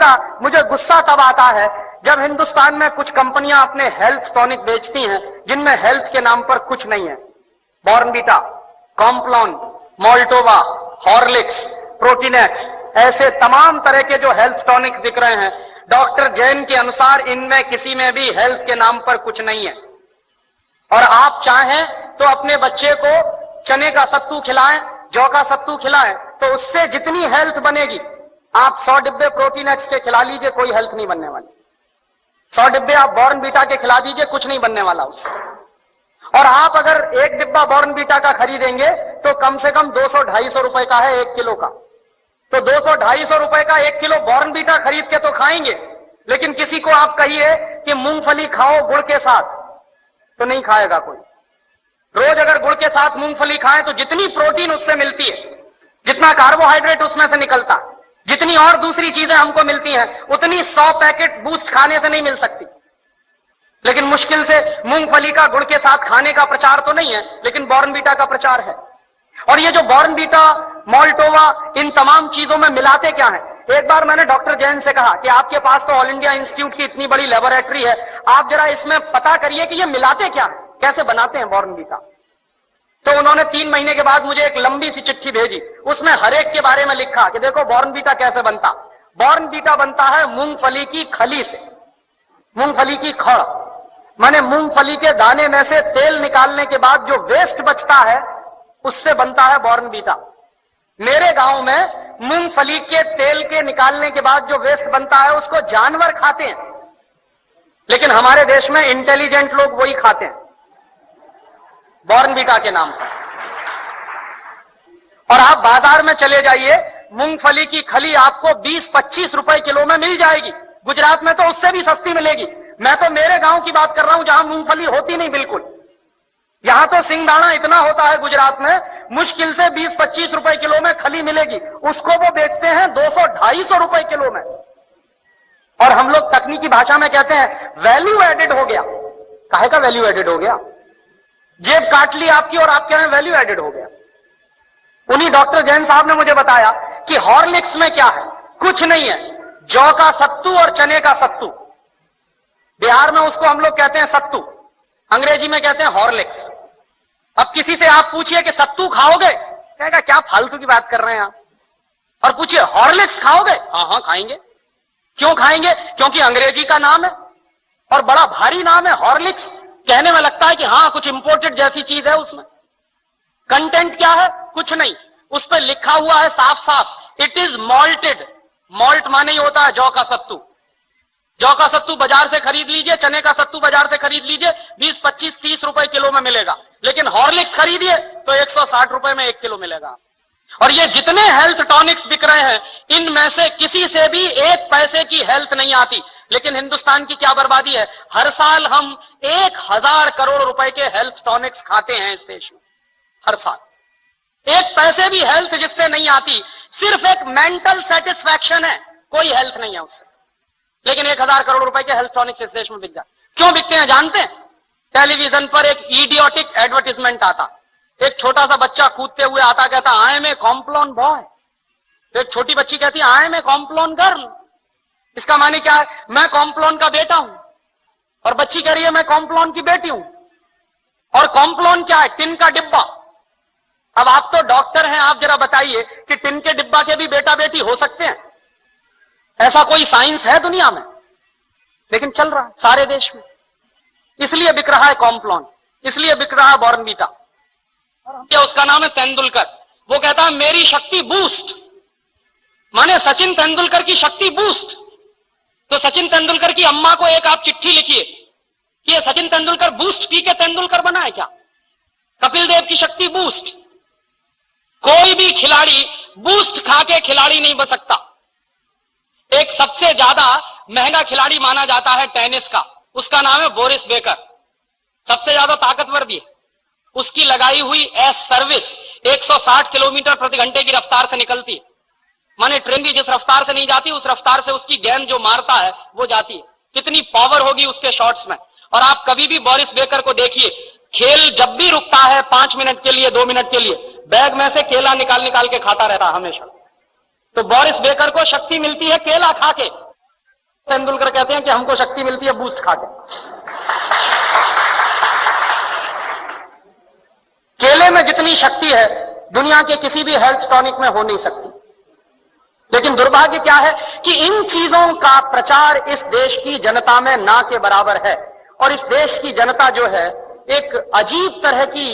का मुझे गुस्सा तब आता है जब हिंदुस्तान में कुछ कंपनियां अपने हेल्थ टॉनिक बेचती हैं जिनमें हेल्थ के नाम पर कुछ नहीं है। Bournvita, Complan, Maltova, Horlicks, Protinex, ऐसे तमाम तरह के जो हेल्थ टॉनिक्स बिक रहे हैं, डॉक्टर जैन के अनुसार इनमें किसी में भी हेल्थ के नाम पर कुछ नहीं है। और आप चाहें तो अपने बच्चे को चने का सत्तू खिलाएं, जौ का सत्तू खिलाएं, तो उससे जितनी हेल्थ बनेगी, आप 100 डिब्बे प्रोटीनेक्स के खिला लीजिए, कोई हेल्थ नहीं बनने वाली। 100 डिब्बे आप बॉर्नवीटा के खिला दीजिए, कुछ नहीं बनने वाला उससे। और आप अगर एक डिब्बा बॉर्नवीटा का खरीदेंगे तो कम से कम 200-250 रुपए का है 1 किलो का। तो 200-250 रुपए का 1 किलो बॉर्नवीटा खरीद के तो खाएंगे, लेकिन किसी को आप कहिए कि मूंगफली खाओ गुड़ के साथ, तो नहीं खाएगा कोई। रोज अगर गुड़ के साथ मूंगफली खाएं तो जितनी प्रोटीन उससे मिलती है, जितना कार्बोहाइड्रेट उसमें से निकलता, जितनी और दूसरी चीजें हमको मिलती हैं, उतनी 100 पैकेट बूस्ट खाने से नहीं मिल सकती। लेकिन मुश्किल से मूंगफली का गुड़ के साथ खाने का प्रचार तो नहीं है, लेकिन बॉर्नवीटा का प्रचार है। और ये जो बॉर्नवीटा, मोल्टोवा, इन तमाम चीजों में मिलाते क्या है? एक बार मैंने डॉक्टर जैन से कहा कि आपके पास तो ऑल इंडिया इंस्टीट्यूट की इतनी बड़ी लेबोरेटरी है, आप जरा इसमें पता करिए कि ये मिलाते क्या है, कैसे बनाते हैं बॉर्नवीटा। तो उन्होंने 3 महीने के बाद मुझे एक लंबी सी चिट्ठी भेजी, उसमें हर एक के बारे में लिखा कि देखो बॉर्नवीटा कैसे बनता। बॉर्नवीटा बनता है मूंगफली की खली से, मूंगफली की खड़, माने मूंगफली के दाने में से तेल निकालने के बाद जो वेस्ट बचता है उससे बनता है बॉर्नवीटा। मेरे गांव में मूंगफली के तेल के निकालने के बाद जो वेस्ट बनता है उसको जानवर खाते हैं, लेकिन हमारे देश में इंटेलिजेंट लोग वही खाते हैं बॉर्नवीटा के नाम पर। और आप बाजार में चले जाइए, मूंगफली की खली आपको 20-25 रुपए किलो में मिल जाएगी। गुजरात में तो उससे भी सस्ती मिलेगी। मैं तो मेरे गांव की बात कर रहा हूं जहां मूंगफली होती नहीं बिल्कुल। यहां तो सिंगदाना इतना होता है गुजरात में, मुश्किल से 20-25 रुपए किलो में खली मिलेगी, उसको वो बेचते हैं 200-250 रुपए किलो में। और हम लोग तकनीकी भाषा में कहते हैं वैल्यू एडेड हो गया। काहे का वैल्यू एडेड हो गया? जेब काट ली आपकी और आपके यहां वैल्यू एडेड हो गया। उन्हीं डॉक्टर जैन साहब ने मुझे बताया कि हॉर्लिक्स में क्या है, कुछ नहीं है, जौ का सत्तू और चने का सत्तू। बिहार में उसको हम लोग कहते हैं सत्तू, अंग्रेजी में कहते हैं हॉर्लिक्स। अब किसी से आप पूछिए कि सत्तू खाओगे, कहेगा क्या फालतू की बात कर रहे हैं आप। और पूछिए हॉर्लिक्स खाओगे, हाँ हाँ खाएंगे। क्यों खाएंगे? क्योंकि अंग्रेजी का नाम है और बड़ा भारी नाम है हॉर्लिक्स। कहने में लगता है कि हाँ कुछ इंपोर्टेड जैसी चीज है। उसमें कंटेंट क्या है? कुछ नहीं। उस पर लिखा हुआ है साफ साफ, इट इज मॉल्टेड। मॉल्ट माने ही होता है जौ का सत्तू। जौ का सत्तू बाजार से खरीद लीजिए, चने का सत्तू बाजार से खरीद लीजिए, 20-25-30 रुपए किलो में मिलेगा। लेकिन हॉर्लिक्स खरीदिए तो 160 रुपए में 1 किलो मिलेगा। और ये जितने हेल्थ टॉनिक्स बिक रहे हैं, इनमें से किसी से भी 1 पैसे की हेल्थ नहीं आती। लेकिन हिंदुस्तान की क्या बर्बादी है, हर साल हम 1000 करोड़ रुपए के हेल्थ टॉनिक्स खाते हैं इस देश में। हर साल 1 पैसे भी हेल्थ जिससे नहीं आती, सिर्फ एक मेंटल सेटिस्फैक्शन है, कोई हेल्थ नहीं है उससे। लेकिन 1000 करोड़ रुपए के हेल्थ टॉनिक्स इस देश में बिक जाते। क्यों बिकते हैं जानते हैं? टेलीविजन पर एक इडियोटिक एडवर्टाइजमेंट आता, एक छोटा सा बच्चा कूदते हुए आता, कहता I am a Complan boy. एक छोटी बच्ची कहती है I am a Complan girl. इसका माने क्या है? मैं कॉम्प्लॉन का बेटा हूं। और बच्ची कह रही है मैं कॉम्प्लॉन की बेटी हूं। और कॉम्प्लॉन क्या है? टिन का डिब्बा। अब आप तो डॉक्टर हैं, आप जरा बताइए कि टिन के डिब्बा के भी बेटा बेटी हो सकते हैं? ऐसा कोई साइंस है दुनिया में? लेकिन चल रहा है सारे देश में। इसलिए बिक रहा है कॉम्प्लॉन, इसलिए बिक रहा है बॉर्नवीटा। उसका नाम है तेंदुलकर। वो कहता है मेरी शक्ति बूस्ट, माने सचिन तेंदुलकर की शक्ति बूस्ट। तो सचिन तेंदुलकर की अम्मा को एक आप चिट्ठी लिखिए कि ये सचिन तेंदुलकर बूस्ट पी के तेंदुलकर बना है क्या? कपिल देव की शक्ति बूस्ट। कोई भी खिलाड़ी बूस्ट खा के खिलाड़ी नहीं बन सकता। एक सबसे ज्यादा महंगा खिलाड़ी माना जाता है टेनिस का, उसका नाम है बोरिस बेकर। सबसे ज्यादा ताकतवर भी है। उसकी लगाई हुई एस सर्विस 160 किलोमीटर प्रति घंटे की रफ्तार से निकलती है। माने ट्रेन भी जिस रफ्तार से नहीं जाती, उस रफ्तार से उसकी गेंद जो मारता है वो जाती है। कितनी पावर होगी उसके शॉट्स में। और आप कभी भी बोरिस बेकर को देखिए, खेल जब भी रुकता है 5 मिनट के लिए, 2 मिनट के लिए, बैग में से केला निकाल निकाल के खाता रहता हमेशा। तो बोरिस बेकर को शक्ति मिलती है केला खा के। तेंदुलकर कहते हैं कि हमको शक्ति मिलती है बूस्ट खा के। केले में जितनी शक्ति है दुनिया के किसी भी हेल्थ टॉनिक में हो नहीं सकती। लेकिन दुर्भाग्य क्या है कि इन चीजों का प्रचार इस देश की जनता में ना के बराबर है। और इस देश की जनता जो है एक अजीब तरह की